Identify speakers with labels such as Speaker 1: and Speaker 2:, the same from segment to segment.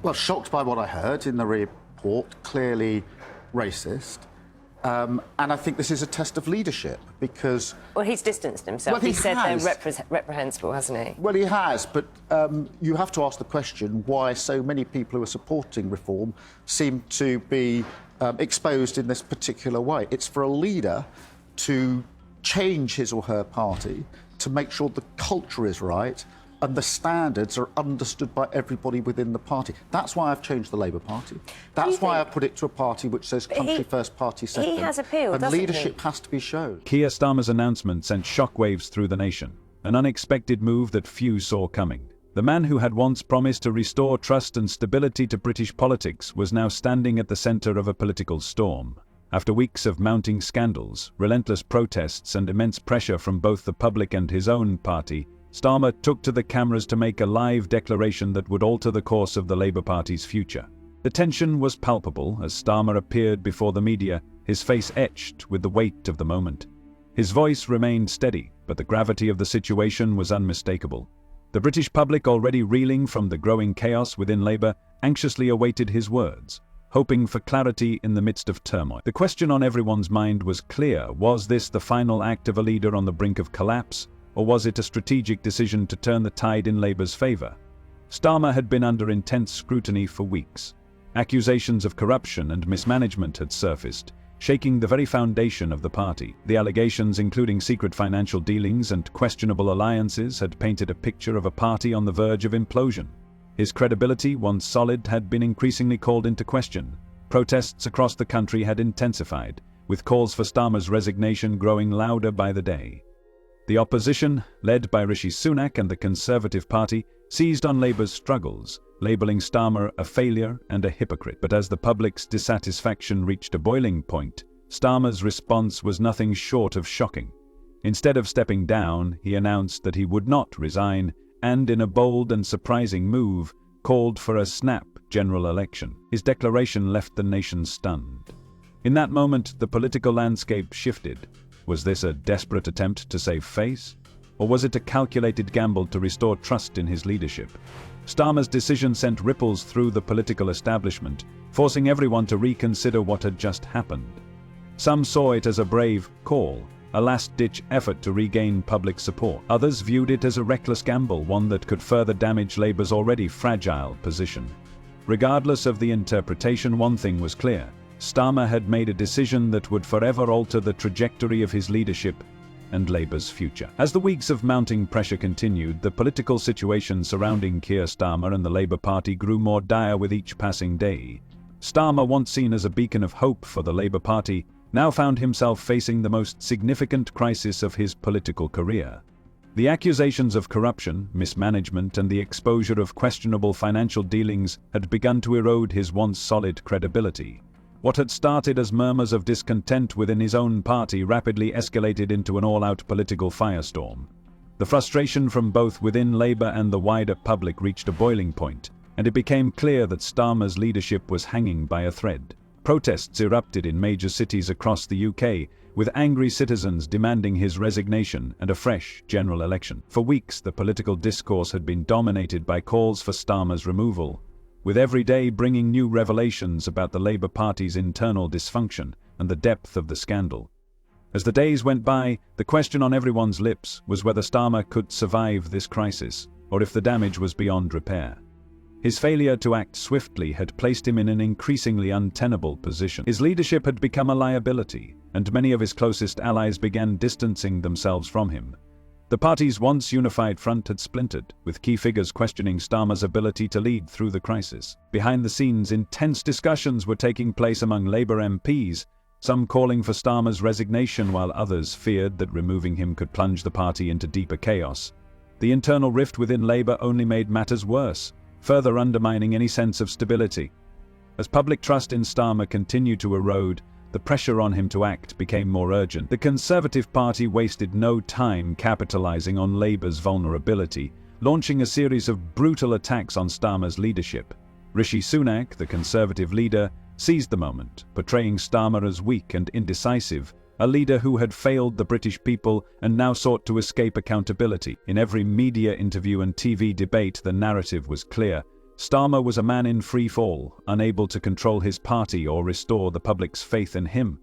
Speaker 1: Well, shocked by what I heard in the report, clearly racist. And I think this is a test of leadership because...
Speaker 2: Well, he's distanced himself.
Speaker 1: Well, he
Speaker 2: said
Speaker 1: has.
Speaker 2: they're reprehensible, hasn't he?
Speaker 1: Well, he has, but you have to ask the question why so many people who are supporting reform seem to be exposed in this particular way. It's for a leader to change his or her party, to make sure the culture is right and the standards are understood by everybody within the party. That's why I've changed the Labour Party. That's why I put it to a party which says country first, party second.
Speaker 2: He has appealed,
Speaker 1: and
Speaker 2: doesn't
Speaker 1: leadership has to be shown.
Speaker 3: Keir Starmer's announcement sent shockwaves through the nation, an unexpected move that few saw coming. The man who had once promised to restore trust and stability to British politics was now standing at the centre of a political storm. After weeks of mounting scandals, relentless protests and immense pressure from both the public and his own party, Starmer took to the cameras to make a live declaration that would alter the course of the Labour Party's future. The tension was palpable as Starmer appeared before the media, his face etched with the weight of the moment. His voice remained steady, but the gravity of the situation was unmistakable. The British public, already reeling from the growing chaos within Labour, anxiously awaited his words, hoping for clarity in the midst of turmoil. The question on everyone's mind was clear: was this the final act of a leader on the brink of collapse, or was it a strategic decision to turn the tide in Labour's favour? Starmer had been under intense scrutiny for weeks. Accusations of corruption and mismanagement had surfaced, shaking the very foundation of the party. The allegations, including secret financial dealings and questionable alliances, had painted a picture of a party on the verge of implosion. His credibility, once solid, had been increasingly called into question. Protests across the country had intensified, with calls for Starmer's resignation growing louder by the day. The opposition, led by Rishi Sunak and the Conservative Party, seized on Labour's struggles, labelling Starmer a failure and a hypocrite. But as the public's dissatisfaction reached a boiling point, Starmer's response was nothing short of shocking. Instead of stepping down, he announced that he would not resign, and in a bold and surprising move, called for a snap general election. His declaration left the nation stunned. In that moment, the political landscape shifted. Was this a desperate attempt to save face? Or was it a calculated gamble to restore trust in his leadership? Starmer's decision sent ripples through the political establishment, forcing everyone to reconsider what had just happened. Some saw it as a brave call, a last-ditch effort to regain public support. Others viewed it as a reckless gamble, one that could further damage Labour's already fragile position. Regardless of the interpretation, one thing was clear: Starmer had made a decision that would forever alter the trajectory of his leadership and Labour's future. As the weeks of mounting pressure continued, the political situation surrounding Keir Starmer and the Labour Party grew more dire with each passing day. Starmer, once seen as a beacon of hope for the Labour Party, now found himself facing the most significant crisis of his political career. The accusations of corruption, mismanagement, and the exposure of questionable financial dealings had begun to erode his once solid credibility. What had started as murmurs of discontent within his own party rapidly escalated into an all-out political firestorm. The frustration from both within Labour and the wider public reached a boiling point, and it became clear that Starmer's leadership was hanging by a thread. Protests erupted in major cities across the UK, with angry citizens demanding his resignation and a fresh general election. For weeks, the political discourse had been dominated by calls for Starmer's removal, with every day bringing new revelations about the Labour Party's internal dysfunction and the depth of the scandal. As the days went by, the question on everyone's lips was whether Starmer could survive this crisis, or if the damage was beyond repair. His failure to act swiftly had placed him in an increasingly untenable position. His leadership had become a liability, and many of his closest allies began distancing themselves from him. The party's once unified front had splintered, with key figures questioning Starmer's ability to lead through the crisis. Behind the scenes, intense discussions were taking place among Labour MPs, some calling for Starmer's resignation while others feared that removing him could plunge the party into deeper chaos. The internal rift within Labour only made matters worse, further undermining any sense of stability. As public trust in Starmer continued to erode, the pressure on him to act became more urgent. The Conservative Party wasted no time capitalising on Labour's vulnerability, launching a series of brutal attacks on Starmer's leadership. Rishi Sunak, the Conservative leader, seized the moment, portraying Starmer as weak and indecisive, a leader who had failed the British people and now sought to escape accountability. In every media interview and TV debate, the narrative was clear: Starmer was a man in free fall, unable to control his party or restore the public's faith in him.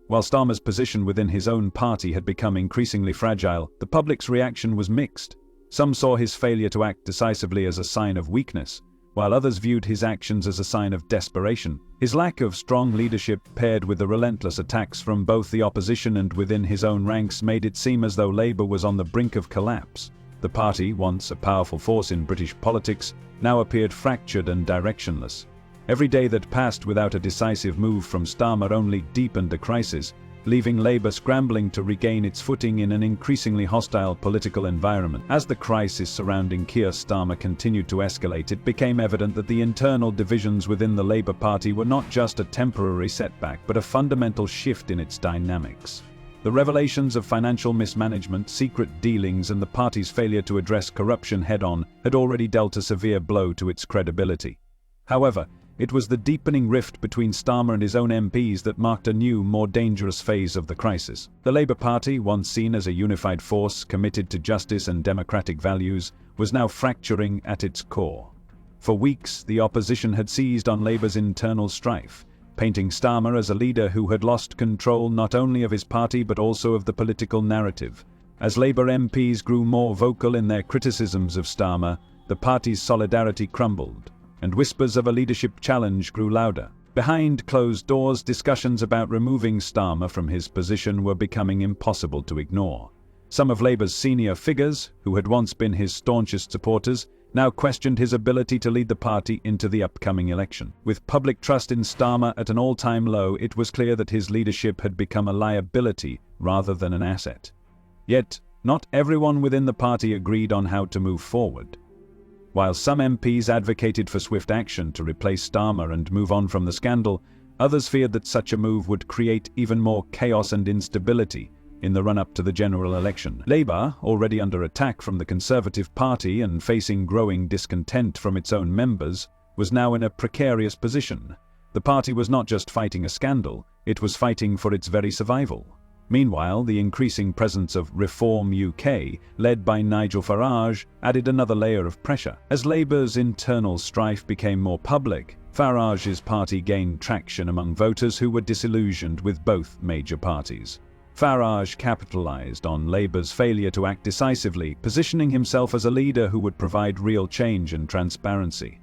Speaker 3: While Starmer's position within his own party had become increasingly fragile, the public's reaction was mixed. Some saw his failure to act decisively as a sign of weakness, while others viewed his actions as a sign of desperation. His lack of strong leadership, paired with the relentless attacks from both the opposition and within his own ranks, made it seem as though Labour was on the brink of collapse. The party, once a powerful force in British politics, now appeared fractured and directionless. Every day that passed without a decisive move from Starmer only deepened the crisis, leaving Labour scrambling to regain its footing in an increasingly hostile political environment. As the crisis surrounding Keir Starmer continued to escalate, it became evident that the internal divisions within the Labour Party were not just a temporary setback, but a fundamental shift in its dynamics. The revelations of financial mismanagement, secret dealings, and the party's failure to address corruption head-on had already dealt a severe blow to its credibility. However, it was the deepening rift between Starmer and his own MPs that marked a new, more dangerous phase of the crisis. The Labour Party, once seen as a unified force committed to justice and democratic values, was now fracturing at its core. For weeks, the opposition had seized on Labour's internal strife, painting Starmer as a leader who had lost control not only of his party but also of the political narrative. As Labour MPs grew more vocal in their criticisms of Starmer, the party's solidarity crumbled, and whispers of a leadership challenge grew louder. Behind closed doors, discussions about removing Starmer from his position were becoming impossible to ignore. Some of Labour's senior figures, who had once been his staunchest supporters, now questioned his ability to lead the party into the upcoming election. With public trust in Starmer at an all-time low, it was clear that his leadership had become a liability rather than an asset. Yet, not everyone within the party agreed on how to move forward. While some MPs advocated for swift action to replace Starmer and move on from the scandal, others feared that such a move would create even more chaos and instability in the run-up to the general election. Labour, already under attack from the Conservative Party and facing growing discontent from its own members, was now in a precarious position. The party was not just fighting a scandal, it was fighting for its very survival. Meanwhile, the increasing presence of Reform UK, led by Nigel Farage, added another layer of pressure. As Labour's internal strife became more public, Farage's party gained traction among voters who were disillusioned with both major parties. Farage capitalized on Labour's failure to act decisively, positioning himself as a leader who would provide real change and transparency.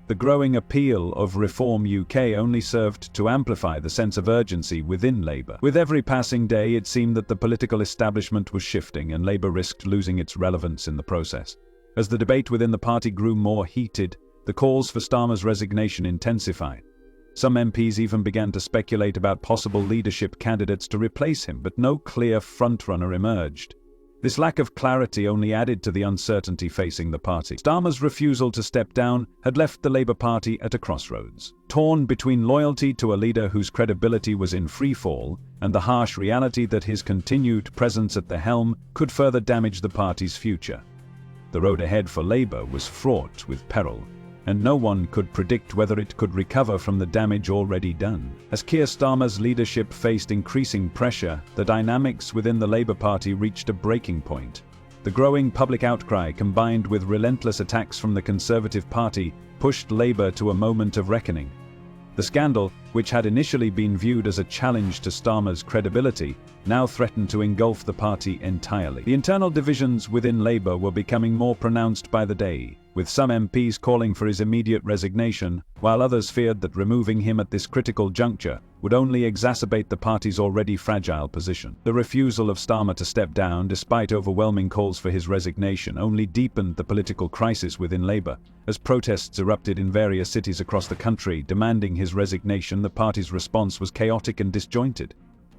Speaker 3: The growing appeal of Reform UK only served to amplify the sense of urgency within Labour. With every passing day, it seemed that the political establishment was shifting and Labour risked losing its relevance in the process. As the debate within the party grew more heated, the calls for Starmer's resignation intensified. Some MPs even began to speculate about possible leadership candidates to replace him, but no clear frontrunner emerged. This lack of clarity only added to the uncertainty facing the party. Starmer's refusal to step down had left the Labour Party at a crossroads, torn between loyalty to a leader whose credibility was in free fall and the harsh reality that his continued presence at the helm could further damage the party's future. The road ahead for Labour was fraught with peril, and no one could predict whether it could recover from the damage already done. As Keir Starmer's leadership faced increasing pressure, the dynamics within the Labour Party reached a breaking point. The growing public outcry, combined with relentless attacks from the Conservative Party, pushed Labour to a moment of reckoning. The scandal, which had initially been viewed as a challenge to Starmer's credibility, now threatened to engulf the party entirely. The internal divisions within Labour were becoming more pronounced by the day, with some MPs calling for his immediate resignation, while others feared that removing him at this critical juncture would only exacerbate the party's already fragile position. The refusal of Starmer to step down, despite overwhelming calls for his resignation, only deepened the political crisis within Labour. As protests erupted in various cities across the country demanding his resignation, the party's response was chaotic and disjointed.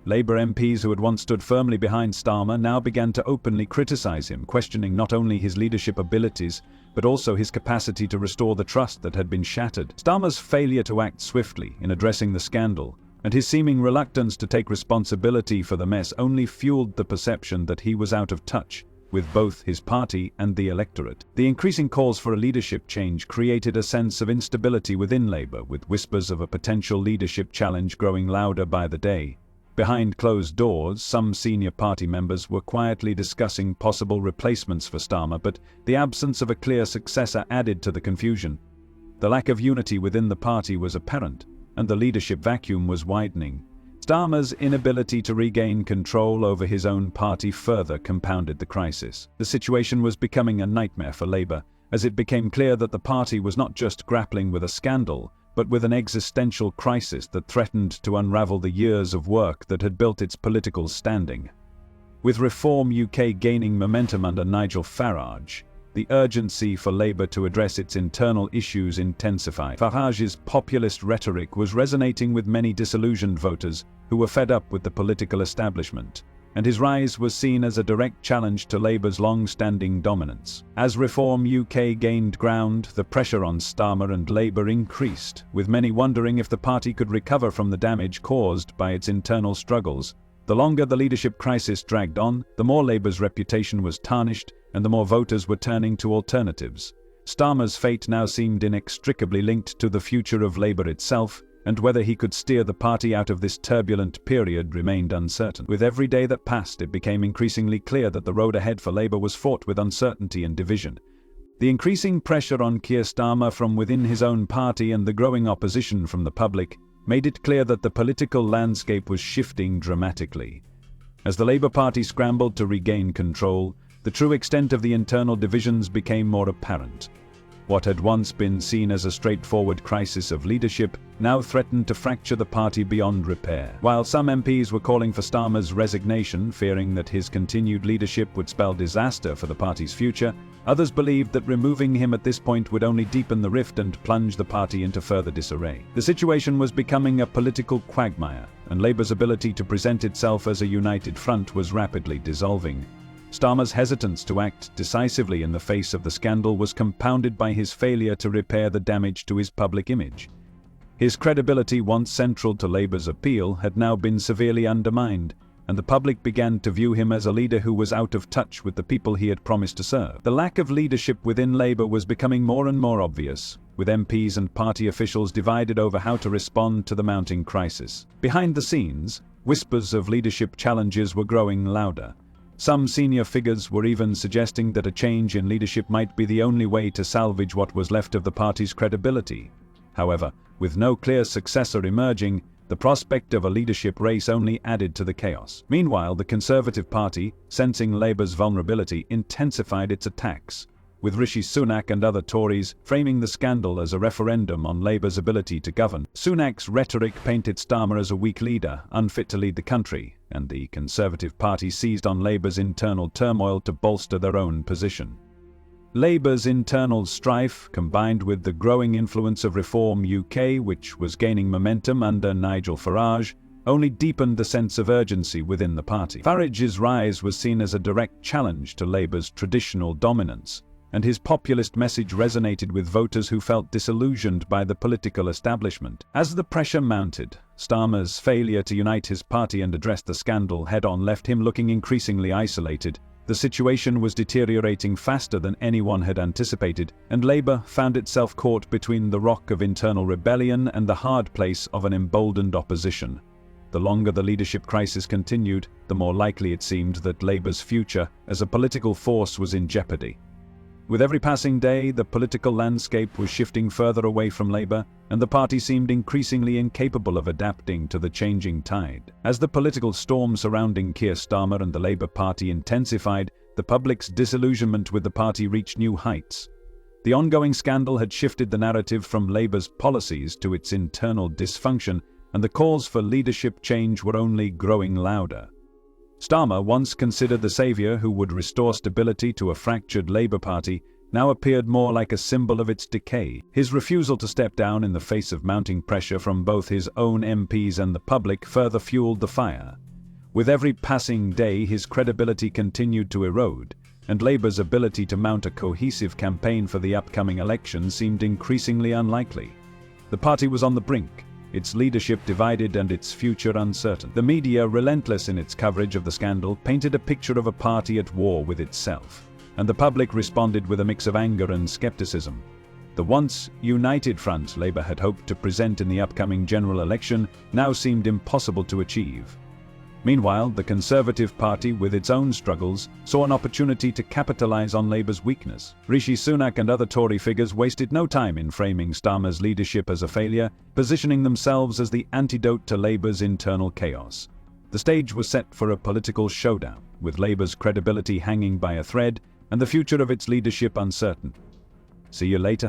Speaker 3: Labour MPs who had once stood firmly behind Starmer now began to openly criticise him, questioning not only his leadership abilities, but also his capacity to restore the trust that had been shattered. Starmer's failure to act swiftly in addressing the scandal, and his seeming reluctance to take responsibility for the mess, only fueled the perception that he was out of touch with both his party and the electorate. The increasing calls for a leadership change created a sense of instability within Labour, with whispers of a potential leadership challenge growing louder by the day. Behind closed doors, some senior party members were quietly discussing possible replacements for Starmer, but the absence of a clear successor added to the confusion. The lack of unity within the party was apparent, and the leadership vacuum was widening. Starmer's inability to regain control over his own party further compounded the crisis. The situation was becoming a nightmare for Labour, as it became clear that the party was not just grappling with a scandal, but with an existential crisis that threatened to unravel the years of work that had built its political standing. With Reform UK gaining momentum under Nigel Farage, the urgency for Labour to address its internal issues intensified. Farage's populist rhetoric was resonating with many disillusioned voters who were fed up with the political establishment, and his rise was seen as a direct challenge to Labour's long-standing dominance. As Reform UK gained ground, the pressure on Starmer and Labour increased, with many wondering if the party could recover from the damage caused by its internal struggles. The longer the leadership crisis dragged on, the more Labour's reputation was tarnished, and the more voters were turning to alternatives. Starmer's fate now seemed inextricably linked to the future of Labour itself, and whether he could steer the party out of this turbulent period remained uncertain. With every day that passed, it became increasingly clear that the road ahead for Labour was fraught with uncertainty and division. The increasing pressure on Keir Starmer from within his own party and the growing opposition from the public made it clear that the political landscape was shifting dramatically. As the Labour Party scrambled to regain control, the true extent of the internal divisions became more apparent. What had once been seen as a straightforward crisis of leadership now threatened to fracture the party beyond repair. While some MPs were calling for Starmer's resignation, fearing that his continued leadership would spell disaster for the party's future, others believed that removing him at this point would only deepen the rift and plunge the party into further disarray. The situation was becoming a political quagmire, and Labour's ability to present itself as a united front was rapidly dissolving. Starmer's hesitance to act decisively in the face of the scandal was compounded by his failure to repair the damage to his public image. His credibility, once central to Labour's appeal, had now been severely undermined, and the public began to view him as a leader who was out of touch with the people he had promised to serve. The lack of leadership within Labour was becoming more and more obvious, with MPs and party officials divided over how to respond to the mounting crisis. Behind the scenes, whispers of leadership challenges were growing louder. Some senior figures were even suggesting that a change in leadership might be the only way to salvage what was left of the party's credibility. However, with no clear successor emerging, the prospect of a leadership race only added to the chaos. Meanwhile, the Conservative Party, sensing Labour's vulnerability, intensified its attacks, with Rishi Sunak and other Tories framing the scandal as a referendum on Labour's ability to govern. Sunak's rhetoric painted Starmer as a weak leader, unfit to lead the country, and the Conservative Party seized on Labour's internal turmoil to bolster their own position. Labour's internal strife, combined with the growing influence of Reform UK, which was gaining momentum under Nigel Farage, only deepened the sense of urgency within the party. Farage's rise was seen as a direct challenge to Labour's traditional dominance, and his populist message resonated with voters who felt disillusioned by the political establishment. As the pressure mounted, Starmer's failure to unite his party and address the scandal head-on left him looking increasingly isolated. The situation was deteriorating faster than anyone had anticipated, and Labour found itself caught between the rock of internal rebellion and the hard place of an emboldened opposition. The longer the leadership crisis continued, the more likely it seemed that Labour's future as a political force was in jeopardy. With every passing day, the political landscape was shifting further away from Labour, and the party seemed increasingly incapable of adapting to the changing tide. As the political storm surrounding Keir Starmer and the Labour Party intensified, the public's disillusionment with the party reached new heights. The ongoing scandal had shifted the narrative from Labour's policies to its internal dysfunction, and the calls for leadership change were only growing louder. Starmer, once considered the saviour who would restore stability to a fractured Labour Party, now appeared more like a symbol of its decay. His refusal to step down in the face of mounting pressure from both his own MPs and the public further fueled the fire. With every passing day, his credibility continued to erode, and Labour's ability to mount a cohesive campaign for the upcoming election seemed increasingly unlikely. The party was on the brink, its leadership divided and its future uncertain. The media, relentless in its coverage of the scandal, painted a picture of a party at war with itself, and the public responded with a mix of anger and skepticism. The once united front Labour had hoped to present in the upcoming general election now seemed impossible to achieve. Meanwhile, the Conservative Party, with its own struggles, saw an opportunity to capitalise on Labour's weakness. Rishi Sunak and other Tory figures wasted no time in framing Starmer's leadership as a failure, positioning themselves as the antidote to Labour's internal chaos. The stage was set for a political showdown, with Labour's credibility hanging by a thread and the future of its leadership uncertain. See you later.